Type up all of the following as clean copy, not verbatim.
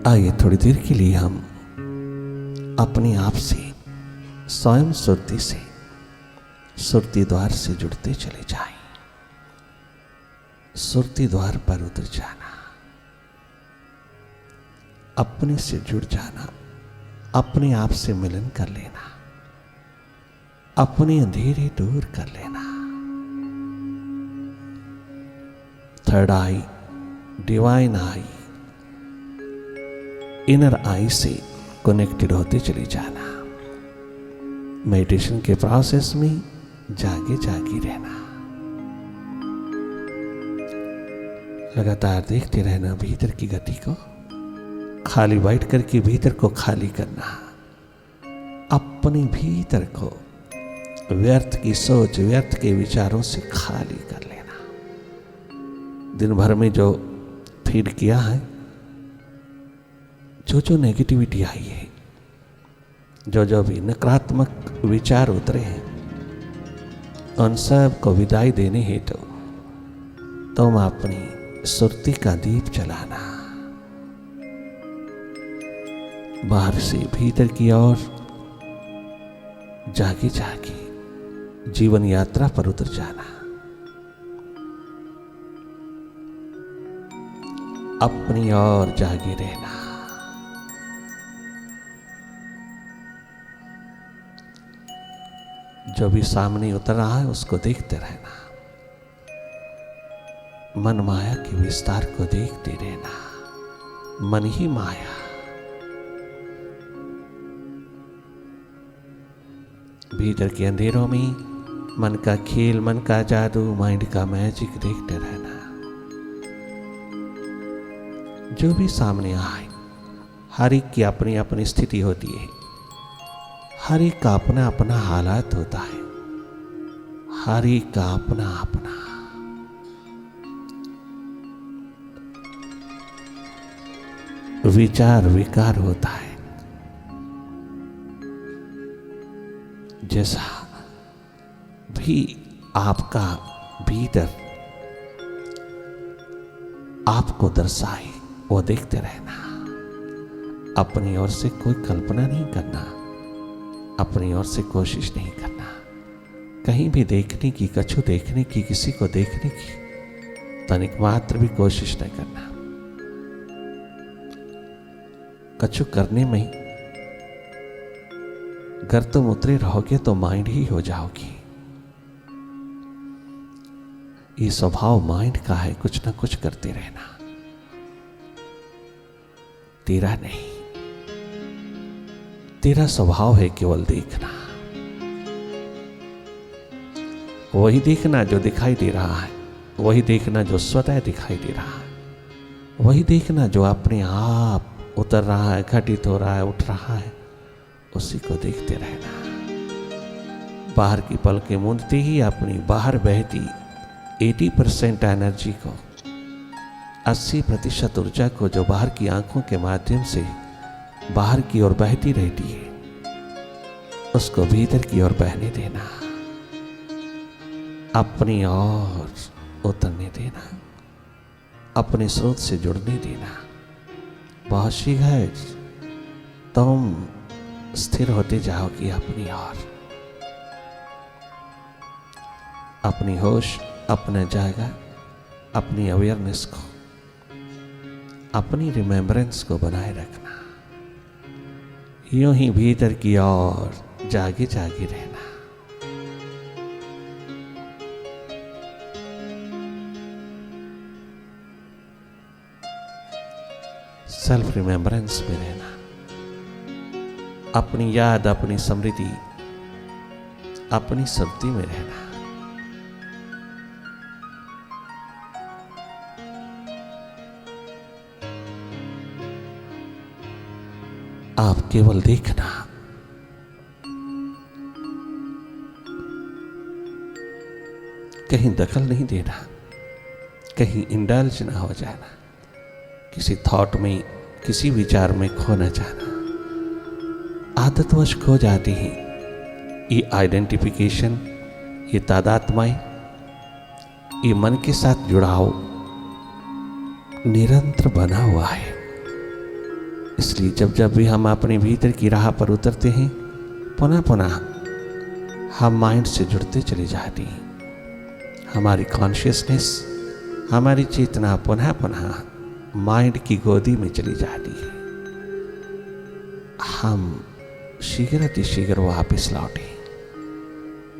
आइए थोड़ी देर के लिए हम अपने आप से स्वयं सुरती से, सुरती द्वार से जुड़ते चले जाएं। सुरती द्वार पर उतर जाना, अपने से जुड़ जाना, अपने आप से मिलन कर लेना, अपने अंधेरे दूर कर लेना। Third I, divine I, inner आई से कनेक्टेड होते चले जाना। मेडिटेशन के प्रोसेस में जागे जागी रहना, लगातार देखते रहना भीतर की गति को, खाली बैठ करके भीतर को खाली करना, अपने भीतर को व्यर्थ की सोच, व्यर्थ के विचारों से खाली कर लेना। दिन भर में जो फीड किया है, जो नेगेटिविटी आई है, जो भी नकारात्मक विचार उतरे हैं, उन सब को विदाई देने हेतु तुम अपनी सुरती का दीप जलाना, बाहर से भीतर की ओर जागी जागी जीवन यात्रा पर उतर जाना। अपनी ओर जागे रहना, जो भी सामने उतर रहा है उसको देखते रहना, मन माया के विस्तार को देखते रहना। मन ही माया, भीतर के अंधेरों में मन का खेल, मन का जादू, माइंड का मैजिक देखते रहना। जो भी सामने आए, हर एक की अपनी अपनी स्थिति होती है, हर एक का अपना अपना हालात होता है, हर एक का अपना अपना विचार विकार होता है। जैसा भी आपका भीतर आपको दर्शाए वो देखते रहना। अपनी ओर से कोई कल्पना नहीं करना, अपनी ओर से कोशिश नहीं करना, कहीं भी देखने की, कछु देखने की, किसी को देखने की तनिक मात्र भी कोशिश नहीं करना। कछु करने में अगर तुम उतरे रहोगे तो माइंड ही हो जाओगी। ये स्वभाव माइंड का है, कुछ ना कुछ करते रहना, तेरा नहीं। तेरा स्वभाव है केवल देखना, वही देखना जो दिखाई दे रहा है, वही देखना जो स्वतः दिखाई दे रहा है, वही देखना जो अपने आप उतर रहा है, घटित हो रहा है, उठ रहा है, उसी को देखते रहना। बाहर की पलकें मूंदते ही अपनी बाहर बहती 80% एनर्जी को, 80% ऊर्जा को जो बाहर की आंखों के माध्यम से बाहर की ओर बहती रहती है, उसको भीतर की ओर बहने देना, अपनी ओर उतरने देना, अपने स्रोत से जुड़ने देना। बहुत शीघ्र तुम स्थिर होते जाओगी अपनी ओर। अपनी होश, अपना जागा, अपनी अवेयरनेस को, अपनी रिमेम्बरेंस को बनाए रखना। यूं ही भीतर की ओर जागे जागे रहना। सेल्फ रिमेम्बरेंस में रहना, अपनी याद, अपनी स्मृति, अपनी स्मृति में रहना। आप केवल देखना, कहीं दखल नहीं देना, कहीं इंडल्ज ना हो जाना, किसी थॉट में, किसी विचार में खो न जाना। आदतवश खो जाती है ये आइडेंटिफिकेशन, ये तादात्म्य, ये मन के साथ जुड़ाव निरंतर बना हुआ है। इसलिए जब जब भी हम अपने भीतर की राह पर उतरते हैं, पुनः पुनः हम माइंड से जुड़ते चले जाते हैं। हमारी कॉन्शियसनेस, हमारी चेतना पुनः पुनः माइंड की गोदी में चली जाती है। हम शीघ्र वापस लौटे,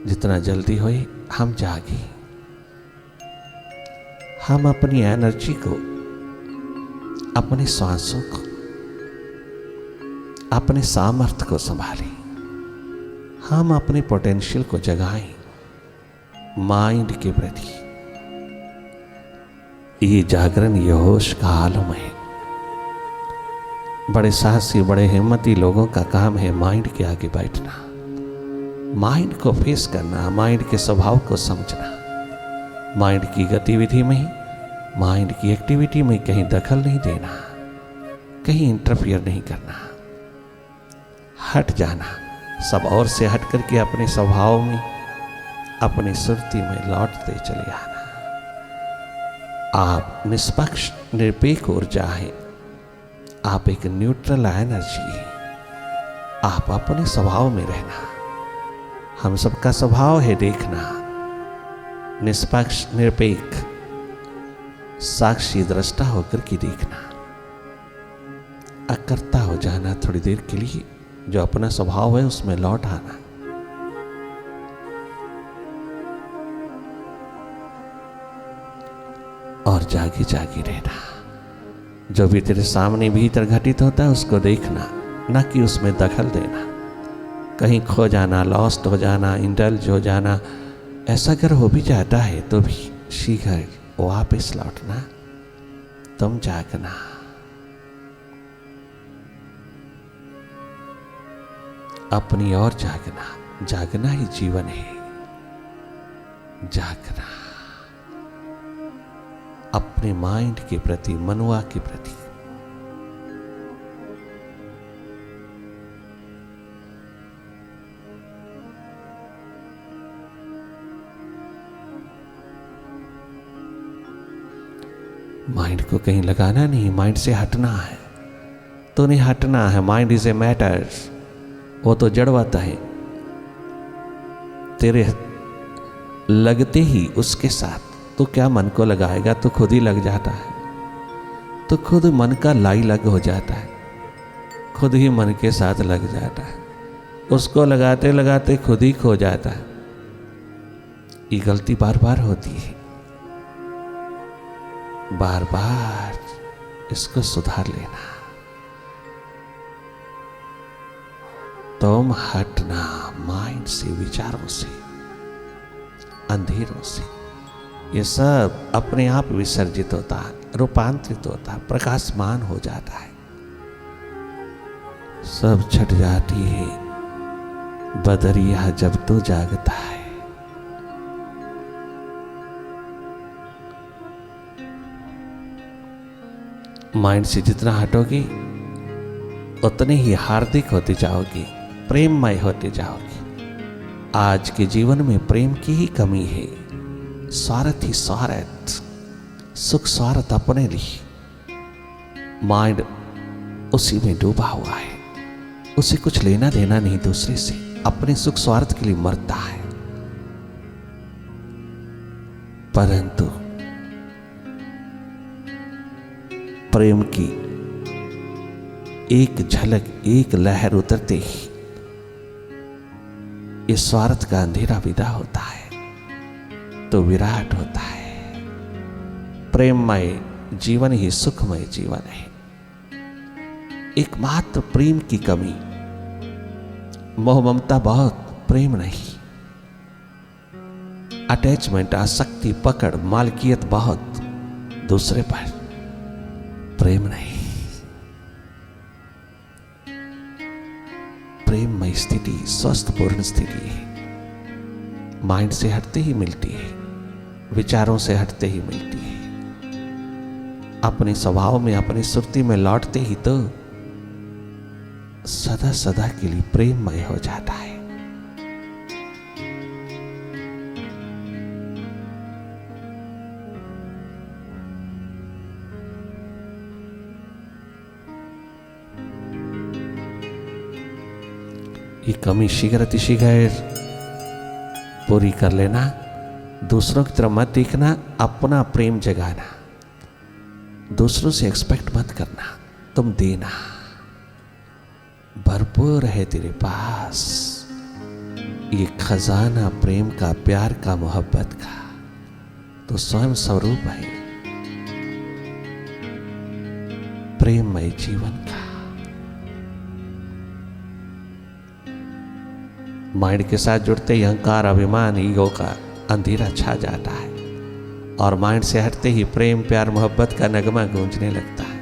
जितना जल्दी होए हम जागे। हम अपनी एनर्जी को, अपने सांसों को, अपने सामर्थ्य को संभालें। हम अपने पोटेंशियल को जगाएं माइंड के प्रति। ये जागरण, ये होश का आलम है। बड़े साहसी, बड़े हिम्मती लोगों का काम है माइंड के आगे बैठना, माइंड को फेस करना, माइंड के स्वभाव को समझना, माइंड की गतिविधि में, माइंड की एक्टिविटी में कहीं दखल नहीं देना, कहीं इंटरफियर नहीं करना, हट जाना, सब और से हट करके अपने स्वभाव में, अपनी सुरती में लौटते चले आना। आप निष्पक्ष निरपेक्ष ऊर्जा हैं, आप एक न्यूट्रल एनर्जी है। आप अपने स्वभाव में रहना। हम सबका स्वभाव है देखना, निष्पक्ष निरपेक्ष साक्षी दृष्टा होकर के देखना, अकर्ता हो जाना थोड़ी देर के लिए, जो अपना स्वभाव है उसमें लौट आना। और जागे जागे रहना। जो भी तेरे सामने भीतर घटित होता है उसको देखना, ना कि उसमें दखल देना। कहीं खो जाना, लॉस्ट हो जाना, इंडल्ज हो जाना, ऐसा अगर हो भी जाता है तो भी शीघ्र वापस लौटना, तुम जागना। अपनी ओर जागना, जागना ही जीवन है। जागना अपने माइंड के प्रति, मनुआ के प्रति। माइंड को कहीं लगाना नहीं, माइंड से हटना है तो नहीं हटना है। माइंड इज ए मैटर, वो तो जड़वाता है। तेरे लगते ही उसके साथ तो क्या मन को लगाएगा, तो खुद ही लग जाता है। तो खुद मन का लाई लग हो जाता है, खुद ही मन के साथ लग जाता है। उसको लगाते लगाते खुद ही खो जाता है। ये गलती बार बार होती है, बार बार इसको सुधार लेना। तुम हटना माइंड से, विचारों से, अंधेरों से। ये सब अपने आप विसर्जित होता है, रूपांतरित होता है, प्रकाशमान हो जाता है। सब छट जाती है बदरिया जब तू जागता है। माइंड से जितना हटोगी उतने ही हार्दिक होते जाओगी, प्रेममय होते जाओगी। आज के जीवन में प्रेम की ही कमी है। स्वार्थ ही स्वार्थ, सुख स्वार्थ अपने लिए। माइंड उसी में डूबा हुआ है, उसे कुछ लेना देना नहीं दूसरे से, अपने सुख स्वार्थ के लिए मरता है। परंतु प्रेम की एक झलक, एक लहर उतरते ही इस स्वार्थ का अंधेरा विदा होता है, तो विराट होता है। प्रेममय जीवन ही सुखमय जीवन है। एकमात्र प्रेम की कमी, मोह ममता बहुत, प्रेम नहीं। अटैचमेंट, आसक्ति, पकड़, मालकियत बहुत दूसरे पर, प्रेम नहीं। प्रेममय स्थिति स्वस्थ पूर्ण स्थिति है। माइंड से हटते ही मिलती है, विचारों से हटते ही मिलती है। अपने स्वभाव में, अपनी सुरती में लौटते ही तो सदा सदा के लिए प्रेममय हो जाता है। ये कमी शीघ्र पूरी कर लेना। दूसरों की तरफ मत देखना, अपना प्रेम जगाना। दूसरों से एक्सपेक्ट मत करना, तुम देना। भरपूर है तेरे पास ये खजाना प्रेम का, प्यार का, मोहब्बत का। तो स्वयं स्वरूप है प्रेममय जीवन का। माइंड के साथ जुड़ते ही अहंकार, अभिमान, ईगो का अंधेरा छा जाता है और माइंड से हटते ही प्रेम, प्यार, मोहब्बत का नगमा गूंजने लगता है।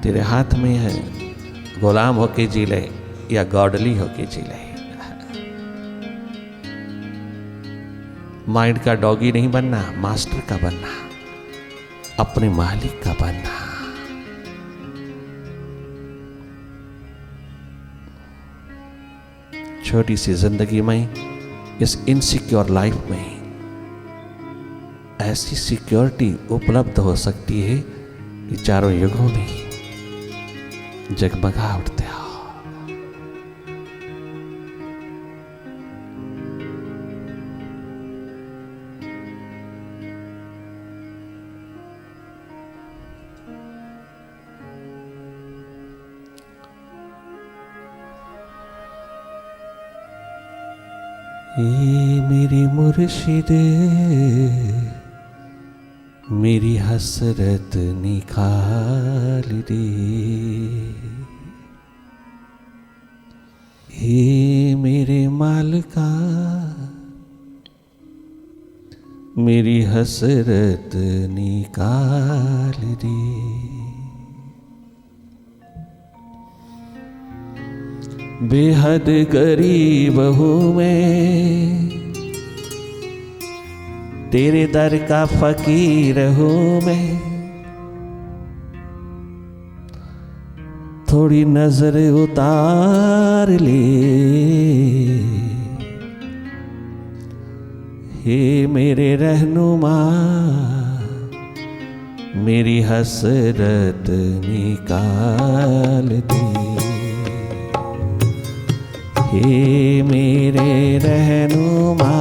तेरे हाथ में है, गुलाम होके जी ले या गॉडली होके जी ले। माइंड का डॉगी नहीं बनना, मास्टर का बनना, अपने मालिक का बनना। छोटी सी जिंदगी में, इस इनसिक्योर लाइफ में ऐसी सिक्योरिटी उपलब्ध हो सकती है कि चारों युगों में जगमगा उठते हो। मेरी मुर्शिद मेरी हसरत निकाल दे, हे मेरे मालिका मेरी हसरत निकाल दे। बेहद गरीब हूँ मैं, तेरे दर का फकीर हूँ मैं। थोड़ी नजर उतार ले, हे मेरे रहनुमा मेरी हसरत निकाल दे। हे मेरे रहनुमा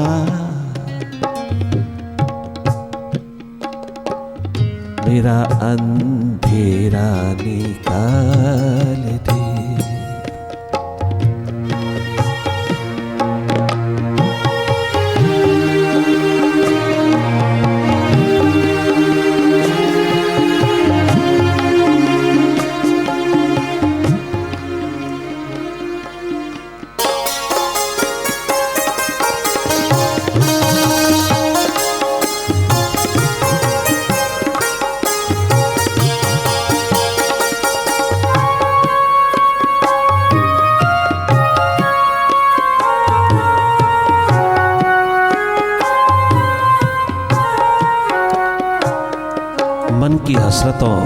मेरा अंधेरा निकाल दे। मन की हसरतों,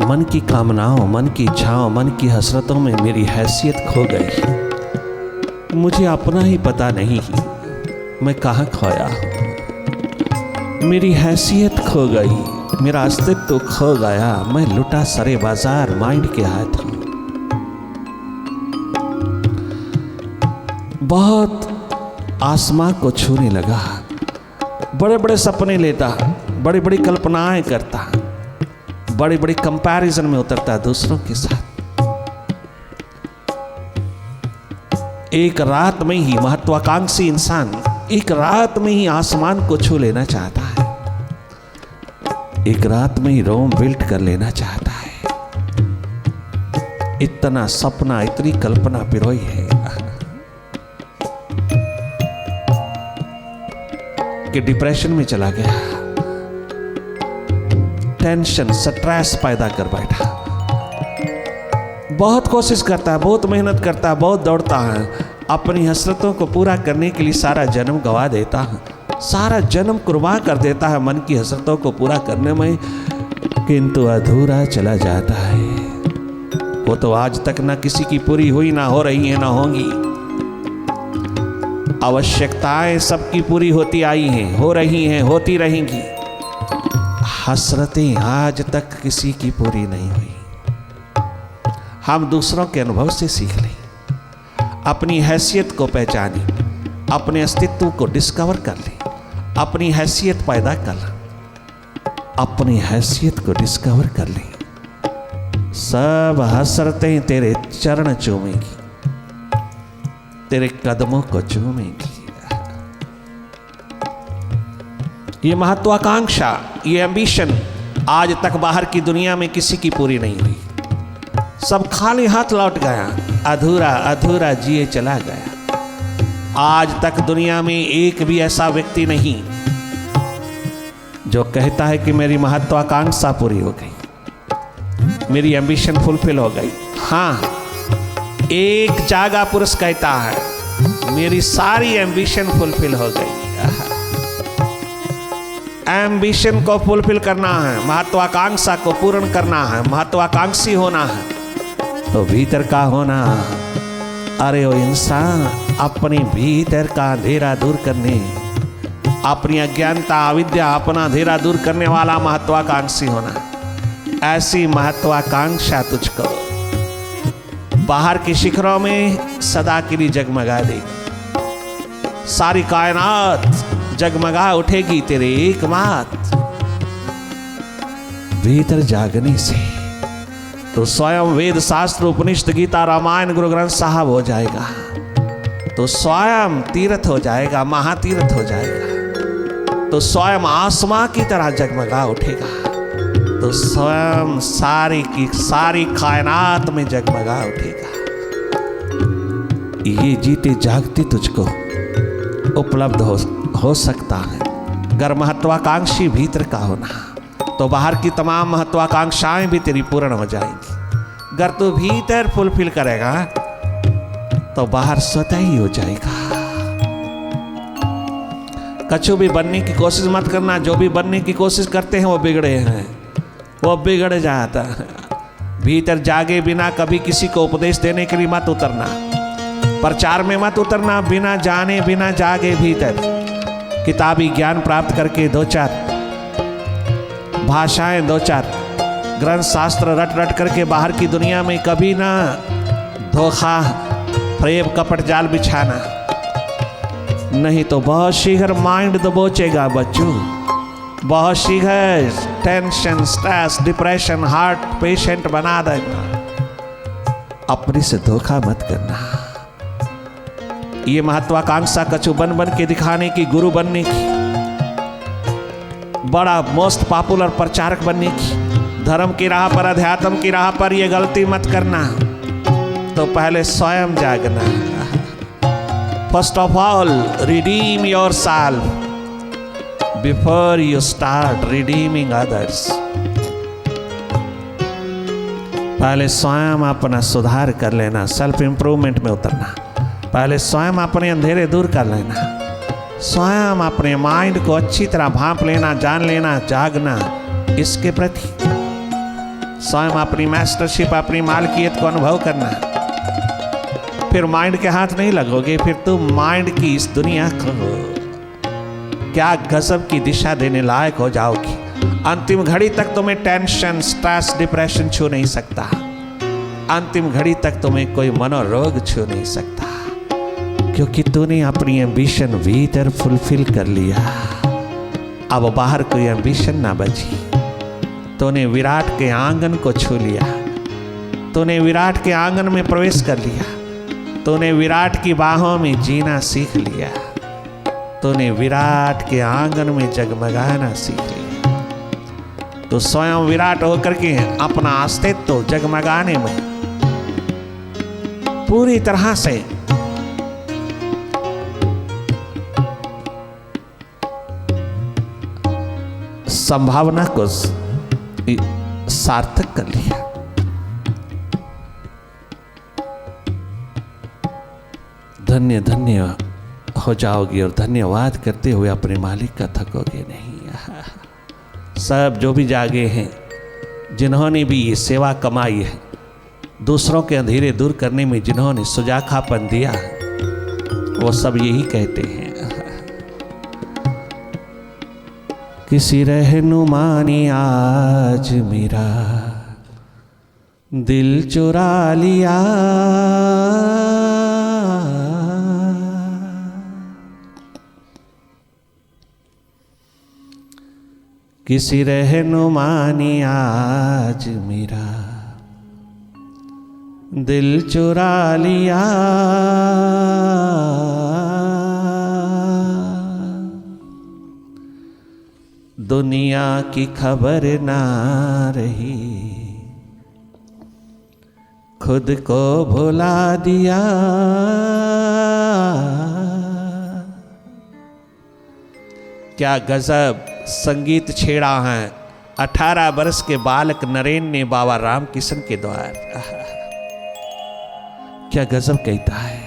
मन की कामनाओं, मन की इच्छाओं, मन की हसरतों में मेरी हैसियत खो गई। मुझे अपना ही पता नहीं मैं कहाँ खोया। मेरी हैसियत खो गई, मेरा अस्तित्व खो गया। मैं लुटा सरे बाजार माइंड के हाथों। बहुत आसमां को छूने लगा, बड़े बड़े सपने लेता, बड़ी बड़ी कल्पनाएं करता, बड़ी बड़ी कंपैरिजन में उतरता दूसरों के साथ। एक रात में ही महत्वाकांक्षी इंसान एक रात में ही आसमान को छू लेना चाहता है, एक रात में ही रोम बिल्ट कर लेना चाहता है। इतना सपना, इतनी कल्पना पिरोई है कि डिप्रेशन में चला गया, टेंशन, स्ट्रेस पैदा कर बैठा। बहुत कोशिश करता है, बहुत मेहनत करता है, बहुत दौड़ता है, अपनी हसरतों को पूरा करने के लिए सारा जन्म गंवा देता है, सारा जन्म कुर्बान कर देता है मन की हसरतों को पूरा करने में, किंतु अधूरा चला जाता है। वो तो आज तक ना किसी की पूरी हुई, ना हो रही है, ना होंगी। आवश्यकताएं सबकी पूरी होती आई हैं, हो रही हैं, होती रहेंगी। हसरतें आज तक किसी की पूरी नहीं हुई। हम दूसरों के अनुभव से सीख लें। अपनी हैसियत को पहचाने, अपने अस्तित्व को डिस्कवर कर ले, अपनी हैसियत पैदा कर, अपनी हैसियत को डिस्कवर कर ले। सब हसरतें तेरे चरण चूमेगी, तेरे कदमों को चूमेगी। ये महत्वाकांक्षा, ये एम्बिशन आज तक बाहर की दुनिया में किसी की पूरी नहीं हुई। सब खाली हाथ लौट गया, अधूरा अधूरा जिए चला गया। आज तक दुनिया में एक भी ऐसा व्यक्ति नहीं जो कहता है कि मेरी महत्वाकांक्षा पूरी हो गई, मेरी एम्बिशन फुलफिल हो गई। हाँ, एक जागा पुरुष कहता है मेरी सारी एम्बिशन फुलफिल हो गई। एम्बिशन को फुलफिल करना है, महत्वाकांक्षा को पूर्ण करना है, महत्वाकांक्षी होना है तो भीतर का होना। अरे ओ इंसान, अपने भीतर का अंधेरा दूर करने, अपनी अज्ञानता अविद्या अपना अंधेरा दूर करने वाला महत्वाकांक्षी होना। ऐसी महत्वाकांक्षा तुझको बाहर के शिखरों में सदा के लिए जगमगा देगी। सारी कायनात जगमगा उठेगी तेरे एकमात्र भीतर जागने से। तो स्वयं वेद शास्त्र उपनिषद गीता रामायण गुरु ग्रंथ साहब हो जाएगा, तो स्वयं तीर्थ हो जाएगा, महातीर्थ हो जाएगा, तो स्वयं आसमां की तरह जगमगा उठेगा, तो स्वयं सारी की सारी कायनात में जगमगा उठेगा। ये जीते जागते तुझको उपलब्ध हो सकता है अगर महत्वाकांक्षी भीतर का होना, तो बाहर की तमाम महत्वाकांक्षाएं भी तेरी पूर्ण हो जाएंगी। अगर तू भीतर फुलफिल करेगा तो बाहर स्वतः ही हो जाएगा। कछु भी बनने की कोशिश मत करना, जो भी बनने की कोशिश करते हैं वो बिगड़े हैं, वो बिगड़ जाता है। भीतर जागे बिना कभी किसी को उपदेश देने के लिए मत उतरना, प्रचार में मत उतरना बिना जाने बिना जागे। भीतर किताबी ज्ञान प्राप्त करके दो चार भाषाएं, दो चार ग्रंथ शास्त्र रट रट करके बाहर की दुनिया में कभी ना धोखा प्रेम कपट जाल बिछाना, नहीं तो बहुत शीघ्र माइंड दबोचेगा बच्चों। बहुत शीघ्र tension, stress, depression, heart patient बना देगा। अपने से धोखा मत करना। ये महत्वाकांक्षा कछु बन बन के दिखाने की, गुरु बनने की, बड़ा मोस्ट पॉपुलर प्रचारक बनने की, धर्म की राह पर, अध्यात्म की राह पर ये गलती मत करना। तो पहले स्वयं जागना। First of all redeem your self before you start redeeming others. पहले स्वयं अपना सुधार कर लेना, सेल्फ इंप्रूवमेंट में उतरना। पहले स्वयं अपने अंधेरे दूर कर लेना, स्वयं अपने माइंड को अच्छी तरह भांप लेना, जान लेना, जागना इसके प्रति। स्वयं अपनी मास्टरशिप, अपनी मालकियत को अनुभव करना। फिर माइंड के हाथ नहीं लगोगे, फिर तुम माइंड की इस दुनिया को क्या गजब की दिशा देने लायक हो जाओगी। अंतिम घड़ी तक तुम्हें टेंशन, स्ट्रेस, डिप्रेशन छू नहीं सकता। अंतिम घड़ी तक तुम्हें कोई मनोरोग छू नहीं सकता, क्योंकि तूने अपनी एम्बिशन भीतर फुलफिल कर लिया। अब बाहर कोई एम्बिशन ना बची। तूने विराट के आंगन को छू लिया, तूने विराट के आंगन में प्रवेश कर लिया, तूने विराट की बाहों में जीना सीख लिया, तूने विराट के आंगन में जगमगाना सीख लिया। तो स्वयं विराट होकर के अपना अस्तित्व जगमगाने में पूरी तरह से संभावना को सार्थक कर लिया। धन्य धन्य हो जाओगी और धन्यवाद करते हुए अपने मालिक का थकोगे नहीं। सब जो भी जागे हैं, जिन्होंने भी ये सेवा कमाई है, दूसरों के अंधेरे दूर करने में जिन्होंने सुजाखापन दिया, वो सब यही कहते हैं, किसी रहनुमा ने आज मेरा दिल चुरा लिया, किसी रहनुमा ने आज मेरा दिल चुरा लिया, दुनिया की खबर ना रही, खुद को भुला दिया। क्या गजब संगीत छेड़ा है 18 वर्ष के बालक नरेन ने बाबा रामकिशन के द्वार। क्या गजब कहता है,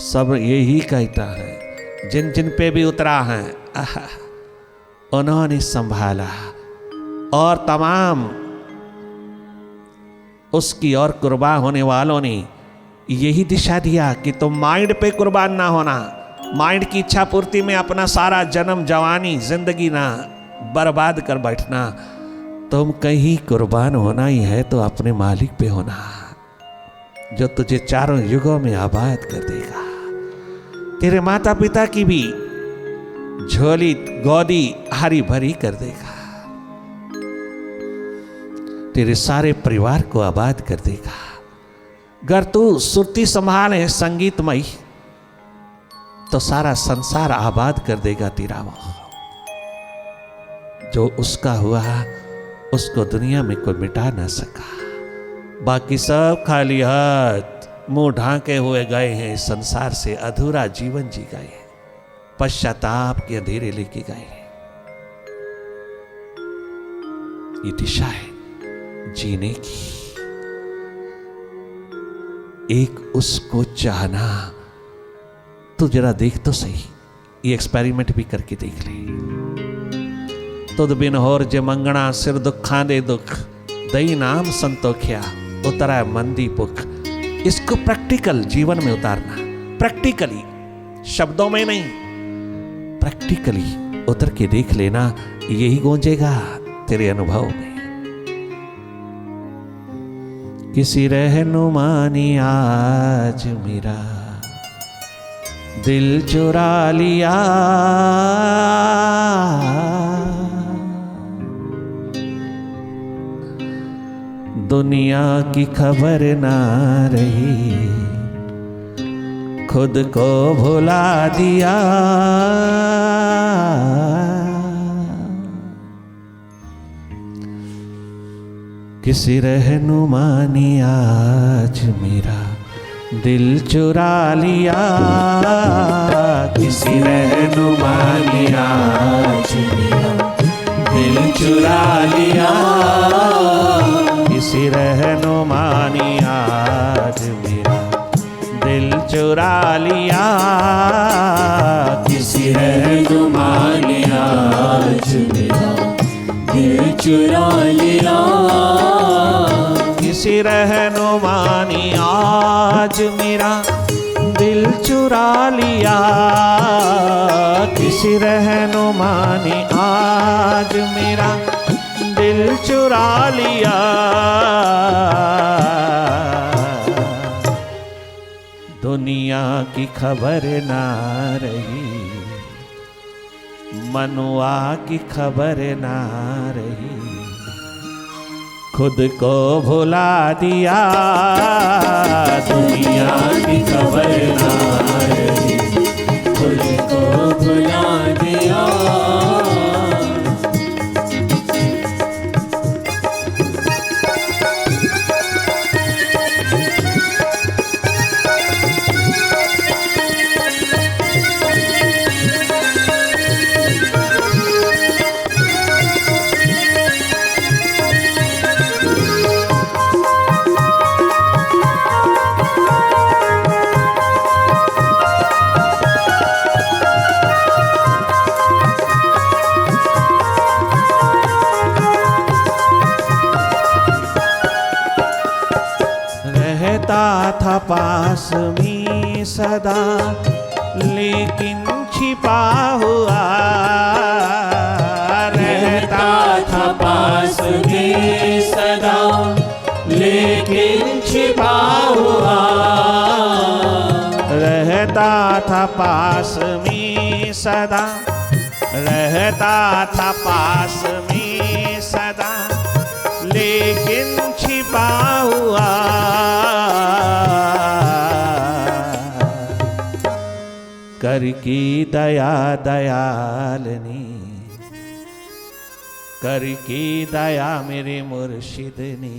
सब यही कहता है। जिन जिन पे भी उतरा है उन्होंने संभाला और तमाम उसकी और कुर्बान होने वालों ने यही दिशा दिया कि तुम माइंड पे कुर्बान ना होना, माइंड की इच्छा पूर्ति में अपना सारा जन्म जवानी जिंदगी ना बर्बाद कर बैठना। तुम कहीं कुर्बान होना ही है तो अपने मालिक पे होना, जो तुझे चारों युगों में आबाद कर देगा। तेरे माता पिता की भी झोली गोदी हरी भरी कर देगा, तेरे सारे परिवार को आबाद कर देगा। अगर तू सुरती संभाले संगीतमय तो सारा संसार आबाद कर देगा तेरा। वो जो उसका हुआ उसको दुनिया में कोई मिटा ना सका। बाकी सब खाली हाथ मुंह ढांके हुए गए हैं, इस संसार से अधूरा जीवन जी गए, पश्चाताप के अंधेरे लेके गए। ये दिशा है जीने की। एक उसको चाहना। तो जरा देख तो सही, ये एक्सपेरिमेंट भी करके देख ले। तुद बिन होर जे मंगना सिर दुखा दे दुख, दई नाम संतोख्या उतरा मंदी पुख। इसको प्रैक्टिकल जीवन में उतारना, प्रैक्टिकली, शब्दों में नहीं, प्रैक्टिकली उतर के देख लेना, यही गूंजेगा तेरे अनुभव में। किसी रहनुमा ने आज मेरा दिल चुरा लिया, दुनिया की खबर ना रही, खुद को भुला दिया। किसी रहनुमा ने आज मेरा दिल चुरा लिया, किसी रहनुमा ने आज मेरा दिल चुरा लिया, किसी रहनुमा ने आज मेरा दिल चुरा लिया, किसी रहनुमा ने आज मेरा दिल चुरा लिया, किसी रहनुमा ने आज मेरा दिल चुरा लिया, किसी रहनुमा ने आज मेरा दिल चुरा लिया। दुनिया की खबर ना रही, मनुआ की खबर ना रही, खुद को भुला दिया। दुनिया की खबर ना रही, खुद को भुला दिया। था पास में सदा लेकिन छिपा हुआ, रहता था पास में सदा लेकिन छिपा हुआ, रहता था पास में सदा रहता था पास में सदा, लेकिन छिपा हुआ। कर की दया दयालनी, कर की दया मेरे मुर्शिद ने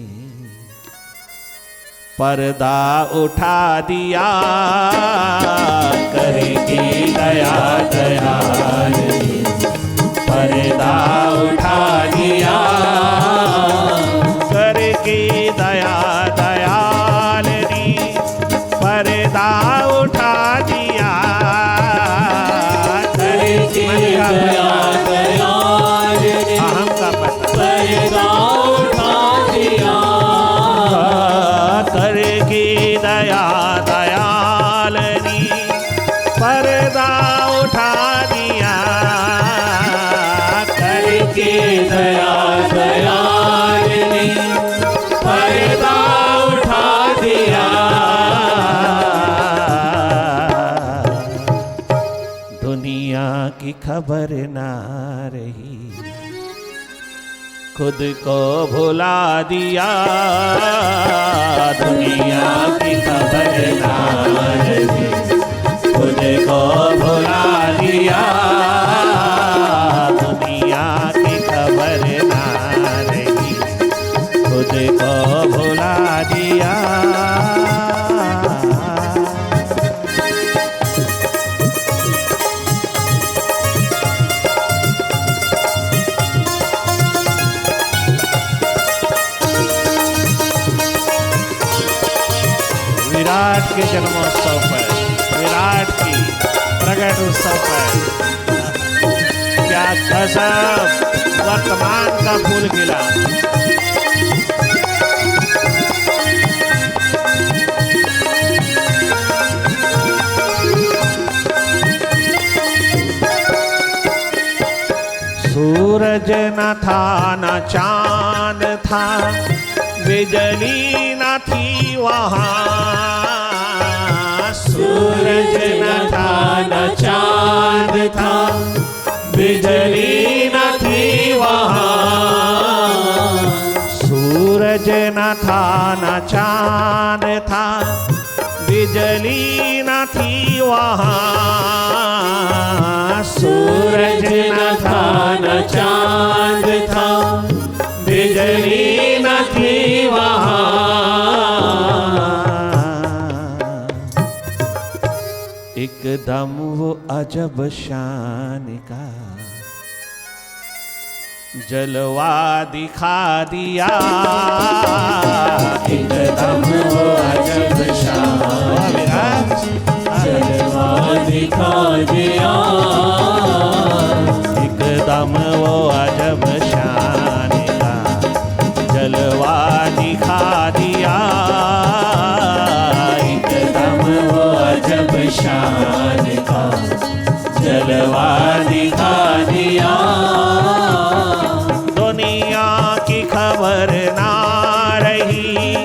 पर्दा उठा दिया। कर की दया दयालनी पर्दा उठा दिया। कर की दया दयालनी पर्दा उठा दिया। कर की दया दयालनी अहम का पर्दा उठा दिया। कर की दया दयालनी पर्दा उठा दिया। कर की दया दयालनी पर्दा उठा दिया। दुनिया की खबर ना रही, खुद को भुला दिया। दुनिया की खबर ना रही, खुद को भुला दिया। दुनिया की खबर ना रही, खुद को भुला दिया। विराट के जन्मोत्सव पर, विराट की प्रकट उत्सव पर क्या गजब वर्तमान का फूल खिला। सूरज न था न चांद था, बिजली न थी वहाँ। सूरज न था न चांद था, बिजली न थी वहाँ। सूरज न था न चांद था, बिजली न थी वहाँ। सूरज न था न चांद था, बिजली न थी वहाँ। एकदम वो अजब शान का जलवा दिखा दिया। एकदम वो अजब शान का जलवा दिखा दिया। एकदम वो अजब शान का जलवा दिखा दिया। एकदम वो अजब शान का जलवा दिखा दिया। दुनिया की खबर ना रही,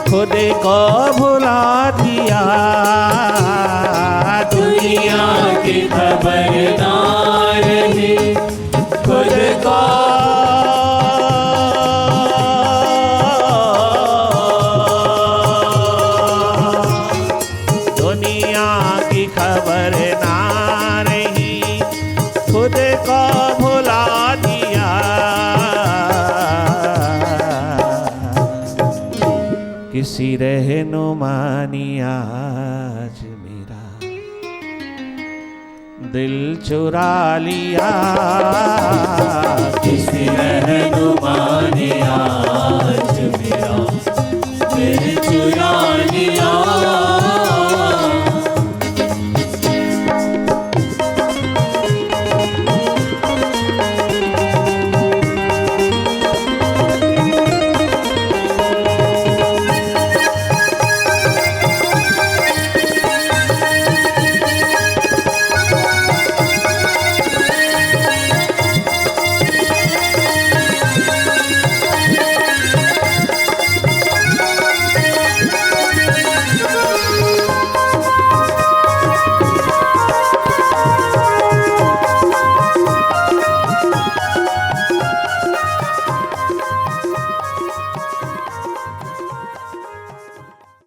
खुद को भुला दिया। दुनिया की खबर ना रही, खुद को दुनिया की खबर ना रही, खुद को भुला दिया। किसी रहनुमानी आज मेरा दिल चुरा लिया। किसी रहनुमानी